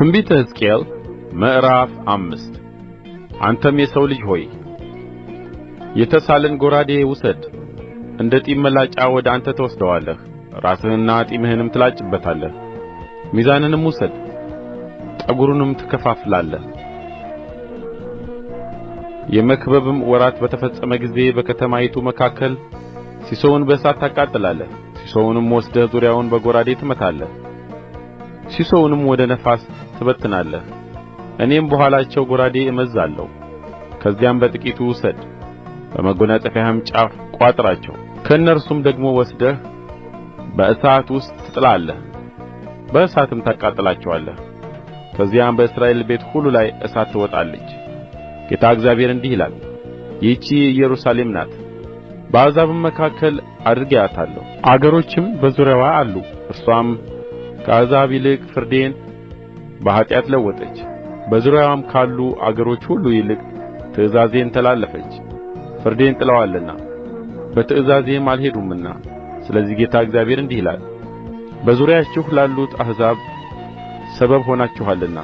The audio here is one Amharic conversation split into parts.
ትንቢተ ሕዝቅኤል ምዕራፍ 5 አንተም የሰው ልጅ ሆይ የተሳለን ጎራዴ ውሰድ፣ እንደ ጢም መላጫ ወደ አንተ ትወስደዋለህ፣ ራስህንና ጢምህንም ትላጭበታለህ። ሚዛንንም ውሰድ፣ ጠጕሩንም ትከፋፍላለህ። የመክበብም ወራት በተፈጸመ ጊዜ በከተማይቱ መካከል ሲሶውን በእሳት ታቃጥላለህ። ሲሶውንም ወስደህ ዙሪያውን በጎራዴ ትመታለህ፣ ሲሶውንም ወደ ነፋስ ትበትናለህ። እኔም በኋላቸው ጎራዴ እመዝዛለሁ። ከዚያም በጥቂቱ ውሰድ፣ በመጐናጸፊያህም ጫፍ ቋጥራቸው። ከእነርሱም ደግሞ ወስደህ በእሳት ውስጥ ትጥላለህ፣ በእሳትም ታቃጥላቸዋለህ። ከዚያም በእስራኤል ቤት ሁሉ ላይ እሳት ትወጣለች። ጌታ እግዚአብሔር እንዲህ ይላል፣ ይህች ኢየሩሳሌም ናት፣ በአሕዛብም መካከል አድርጌአታለሁ። አገሮችም በዙሪያዋ አሉ። እርስዋም ከአሕዛብ ይልቅ ፍርዴን በኃጢአት ለወጠች፣ በዙሪያዋም ካሉ አገሮች ሁሉ ይልቅ ትእዛዜን ተላለፈች። ፍርዴን ጥለዋልና በትእዛዜም አልሄዱምና። ስለዚህ ጌታ እግዚአብሔር እንዲህ ይላል፣ በዙሪያችሁ ላሉት አሕዛብ ሰበብ ሆናችኋልና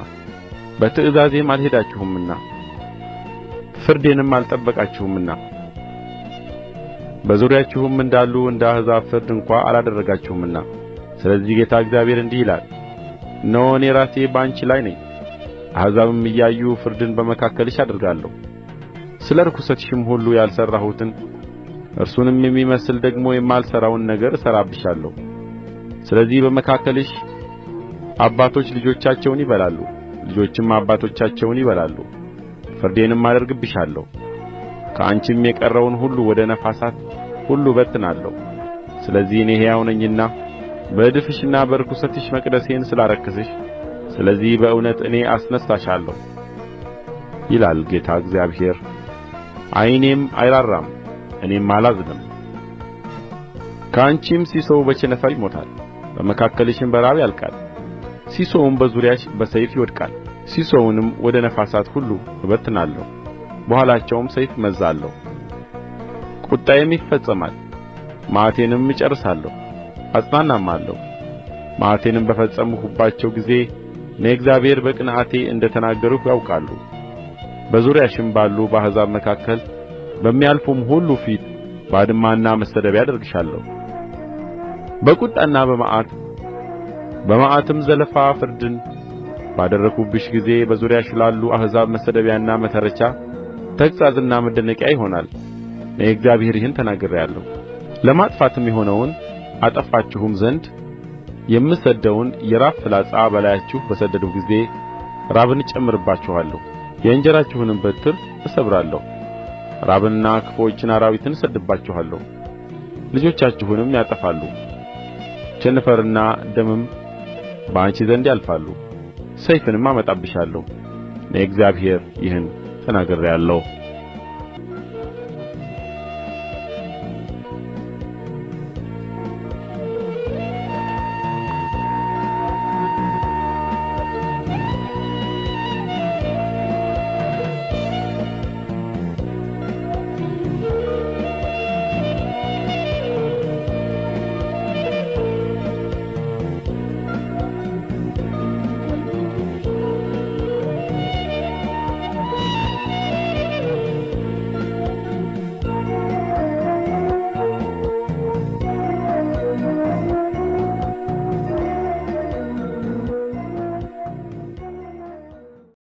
በትእዛዜም አልሄዳችሁምና ፍርዴንም አልጠበቃችሁምና በዙሪያችሁም እንዳሉ እንደ አሕዛብ ፍርድ እንኳ አላደረጋችሁምና። ስለዚህ ጌታ እግዚአብሔር እንዲህ ይላል፣ እነሆ እኔ ራሴ በአንቺ ላይ ነኝ፣ አሕዛብም እያዩ ፍርድን በመካከልሽ አደርጋለሁ። ስለ ርኵሰትሽም ሁሉ ያልሠራሁትን እርሱንም የሚመስል ደግሞ የማልሠራውን ነገር እሠራብሻለሁ። ስለዚህ በመካከልሽ አባቶች ልጆቻቸውን ይበላሉ፣ ልጆችም አባቶቻቸውን ይበላሉ። ፍርዴንም አደርግብሻለሁ፣ ከአንቺም የቀረውን ሁሉ ወደ ነፋሳት ሁሉ እበትናለሁ። ስለዚህ እኔ ሕያው ነኝና በእድፍሽና በርኵሰትሽ መቅደሴን ስላረከስሽ፣ ስለዚህ በእውነት እኔ አስነሣሻለሁ ይላል ጌታ እግዚአብሔር። ዓይኔም አይራራም፣ እኔም አላዝንም። ከአንቺም ሲሶው በቸነፈር ይሞታል፣ በመካከልሽም በራብ ያልቃል። ሲሶውም በዙሪያሽ በሰይፍ ይወድቃል። ሲሶውንም ወደ ነፋሳት ሁሉ እበትናለሁ፣ በኋላቸውም ሰይፍ እመዝዛለሁ። ቍጣዬም ይፈጸማል፣ መዓቴንም እጨርሳለሁ፣ አጽናናማለሁ። መዓቴንም በፈጸምሁባቸው ጊዜ እኔ እግዚአብሔር በቅንዓቴ እንደ ተናገርሁ ያውቃሉ። በዙሪያሽም ባሉ በአሕዛብ መካከል በሚያልፉም ሁሉ ፊት ባድማና መሰደቢያ አደርግሻለሁ። በቍጣና በመዓትም ዘለፋ ፍርድን ባደረግሁብሽ ጊዜ በዙሪያሽ ላሉ አሕዛብ መሰደቢያና መተረቻ፣ ተግሣጽና መደነቂያ ይሆናል። እኔ እግዚአብሔር ይህን ተናግሬአለሁ። ለማጥፋትም የሆነውን አጠፋችሁም ዘንድ የምሰድደውን የራብ ፍላጻ በላያችሁ በሰደድሁ ጊዜ ራብን እጨምርባችኋለሁ፣ የእንጀራችሁንም በትር እሰብራለሁ። ራብንና ክፉዎችን አራዊትን እሰድድባችኋለሁ፣ ልጆቻችሁንም ያጠፋሉ። ቸነፈርና ደምም በአንቺ ዘንድ ያልፋሉ፣ ሰይፍንም አመጣብሻለሁ። እኔ እግዚአብሔር ይህን ተናግሬአለሁ።